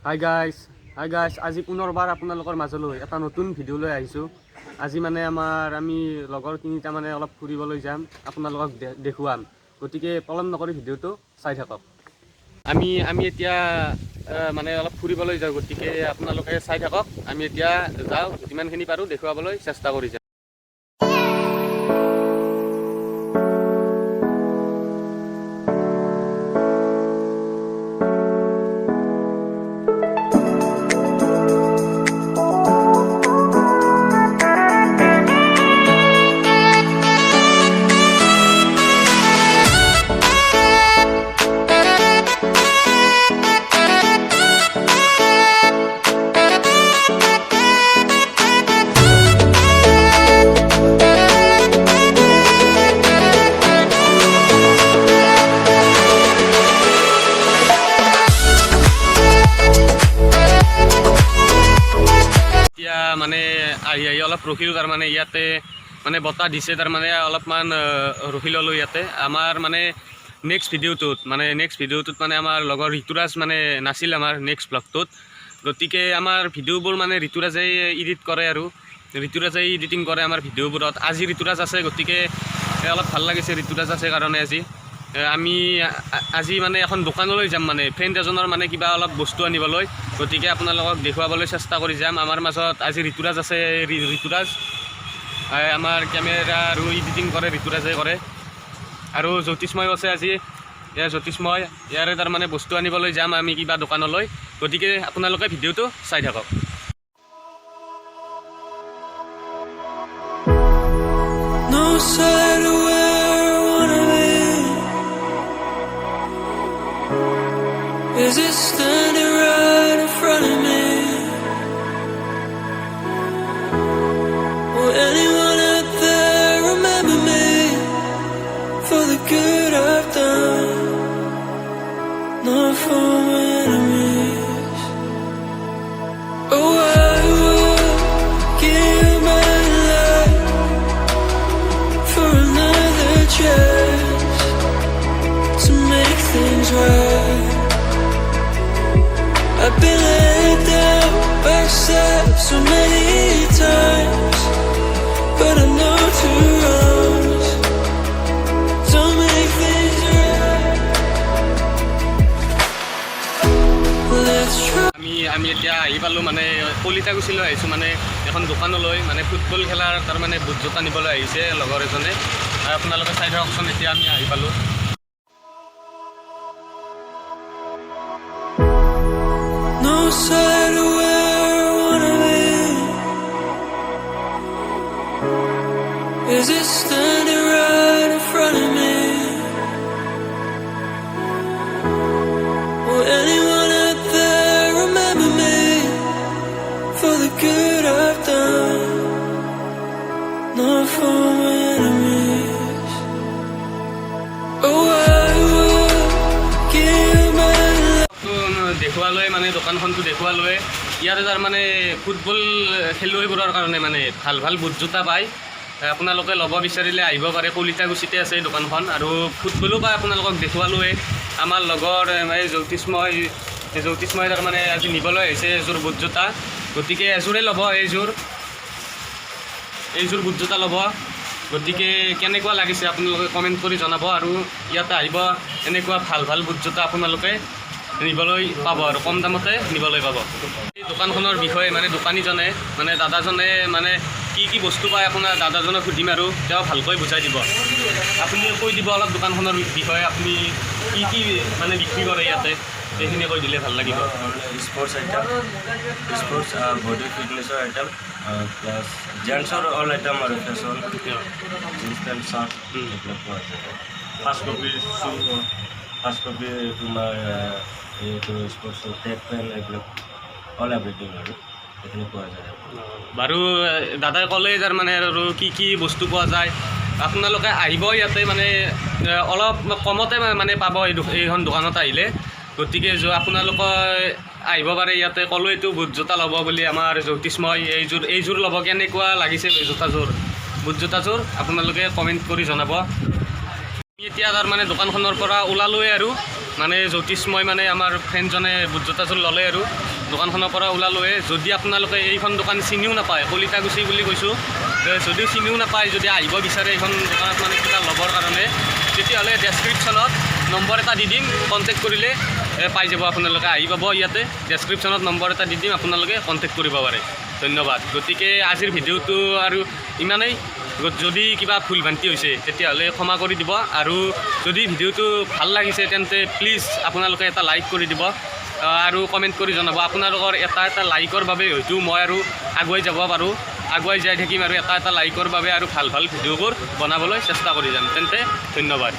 Hi guys আজি পুনৰবাৰ আপোনালোকৰ মাজলৈ এটা নতুন ভিডিঅ' লৈ আহিছোঁ। আজি মানে আমি লগৰ তিনিটা মানে অলপ ফুৰিবলৈ যাম, আপোনালোকক দেখুৱাম। গতিকে পলম নকৰি ভিডিঅ'টো চাই থাকক। আমি এতিয়া মানে অলপ ফুৰিবলৈ যাওঁ, গতিকে আপোনালোকে চাই থাকক। আমি এতিয়া যাওঁ, যিমানখিনি পাৰোঁ দেখুৱাবলৈ চেষ্টা কৰি যাম। মানে আহি অলপ ৰখিলোঁ, তাৰমানে ইয়াতে মানে বতাহ দিছে, তাৰমানে অলপমান ৰখি ল'লোঁ ইয়াতে। আমাৰ মানে নেক্সট ভিডিঅ'টোত মানে আমাৰ লগৰ ঋতুৰাজ মানে নাছিল আমাৰ নেক্সট ব্লগটোত। গতিকে আমাৰ ভিডিঅ'বোৰ মানে ঋতুৰাজেই এডিট কৰে আৰু ঋতুৰাজেই এডিটিং কৰে আমাৰ ভিডিঅ'বোৰত। আজি ঋতুৰাজ আছে, গতিকে অলপ ভাল লাগিছে ঋতুৰাজ আছে কাৰণে। আজি মানে এখন দোকানলৈ যাম, মানে ফ্ৰেণ্ড এজনৰ মানে কিবা অলপ বস্তু আনিবলৈ। গতিকে আপোনালোকক দেখুৱাবলৈ চেষ্টা কৰি যাম। আমাৰ মাজত আজি ঋতুৰাজ আছে। ঋতুৰাজ আমাৰ কেমেৰা আৰু এডিটিং কৰে, ঋতুৰাজে কৰে। আৰু জ্যোতিষময়ো আছে আজি। জ্যোতিষময় ইয়াৰে তাৰমানে বস্তু আনিবলৈ যাম আমি কিবা দোকানলৈ। গতিকে আপোনালোকে ভিডিঅ'টো চাই থাকক। Is it standing right in front of me? Will anyone out there remember me for the good I've done? Not for my enemies. Oh, I will give my life for another chance to make things right. I've been let down by myself so many times, but I know to runs don't make things right. Let's try. আমি এতিয়া আহি পালোঁ, মানে কলিতাকুছিলৈ আহিছোঁ, মানে এখন দোকানলৈ, মানে ফুটবল খেলাৰ তাৰমানে বুট জোতা নিবলৈ আহিছে লগৰ এজনে। আপোনালোকে চাই থাককচোন। এতিয়া আমি আহি পালোঁ। No side of where I wanna be. Is it standing right in front of me? Will anyone out there remember me for the good I've done? Not for my enemies. Oh, I will give my দেখুৱালৈ, মানে দোকানখনটো দেখুৱালৈ। ইয়াতে তাৰমানে football খেলুৱৈবোৰৰ কাৰণে মানে ভাল ভাল বুট জোতা পায়। আপোনালোকে ল'ব বিচাৰিলে আহিব পাৰে। কলিতাকুছিতে আছে দোকানখন। আৰু ফুটবলো পায়, আপোনালোকক দেখুৱালোৱে। আমাৰ লগৰ জ্যোতিষময় তাৰমানে আজি নিবলৈ আহিছে এযোৰ বুট জোতা। গতিকে এযোৰে ল'ব, এইযোৰ বুট জোতা ল'ব। গতিকে কেনেকুৱা লাগিছে আপোনালোকে কমেণ্ট কৰি জনাব। আৰু ইয়াতে আহিব, এনেকুৱা ভাল ভাল বুট জোতা আপোনালোকে নিবলৈ পাব আৰু কম দামতে নিবলৈ পাব। এই দোকানখনৰ বিষয়ে মানে দোকানীজনে, মানে দাদাজনে মানে কি বস্তু পায় আপোনাৰ দাদাজনক সুধিম আৰু তেওঁ ভালকৈ বুজাই দিব। আপুনি কৈ দিব অলপ দোকানখনৰ বিষয়ে, আপুনি কি মানে বিক্ৰী কৰে ইয়াতে, সেইখিনি কৈ দিলে ভাল লাগিব। স্পৰ্টছ আইটেম, স্পৰ্টছ বডি ফিটনেছৰ আইটেম, প্লাছ জেণ্টছৰ অল আইটেম আৰু ফেশ্বন, জিন্স পেণ্ট, চাৰ্ট এইবিলাক পোৱা যায়। ফাৰ্ষ্ট কপি তোমাৰ এইটো স্পৰ্টছৰ টেপ পেণ্ট, এইবিলাক অল এভৰিথিং আৰু এইখিনি পোৱা যায়। বাৰু দাদাই ক'লেই তাৰমানে আৰু কি বস্তু পোৱা যায়। আপোনালোকে আহিব ইয়াতে, মানে অলপ কমতে মানে পাব এইখন দোকানত আহিলে। গতিকে আপোনালোকে আহিব পাৰে ইয়াতে। ক'লো এইটো বুট জোতা ল'ব বুলি আমাৰ জ্যোতিষময়। এইযোৰ ল'ব। কেনেকুৱা লাগিছে বুট জোতাযোৰ আপোনালোকে কমেণ্ট কৰি জনাব। এতিয়া তাৰমানে দোকানখনৰ পৰা ওলালোৱে আৰু মানে জ্যোতিষময় মানে আমাৰ ফ্ৰেণ্ডজনে বুট জোতাযোৰ ল'লে আৰু দোকানখনৰ পৰা ওলালোৱে। যদি আপোনালোকে এইখন দোকান চিনিও নাপায়, কলিতাগুচি বুলি কৈছোঁ, যদিও চিনিও নাপায়, যদি আহিব বিচাৰে এইখন দোকানত মানে কিবা ল'বৰ কাৰণে, তেতিয়াহ'লে ডেছক্ৰিপশ্যনত নম্বৰ এটা দি দিম, কণ্টেক্ট কৰিলে পাই যাব আপোনালোকে, আহি পাব ইয়াতে। ডেছক্ৰিপশ্যনত নম্বৰ এটা দি দিম, আপোনালোকে কণ্টেক্ট কৰিব পাৰে। ধন্যবাদ। গতিকে আজিৰ ভিডিঅ'টো আৰু ইমানেই। যদি কিবা ভুল ভ্ৰান্তি হৈছে তেতিয়াহ'লে ক্ষমা কৰি দিব, আৰু যদি ভিডিঅ'টো ভাল লাগিছে তেন্তে প্লিজ আপোনালোকে এটা লাইক কৰি দিব আৰু কমেণ্ট কৰি জনাব। আপোনালোকৰ এটা লাইকৰ বাবে হয়তো মই আৰু আগুৱাই যাব পাৰোঁ, আগুৱাই যাই থাকিম, আৰু এটা লাইকৰ বাবে আৰু ভাল ভিডিঅ'বোৰ বনাবলৈ চেষ্টা কৰি যাম। তেন্তে ধন্যবাদ।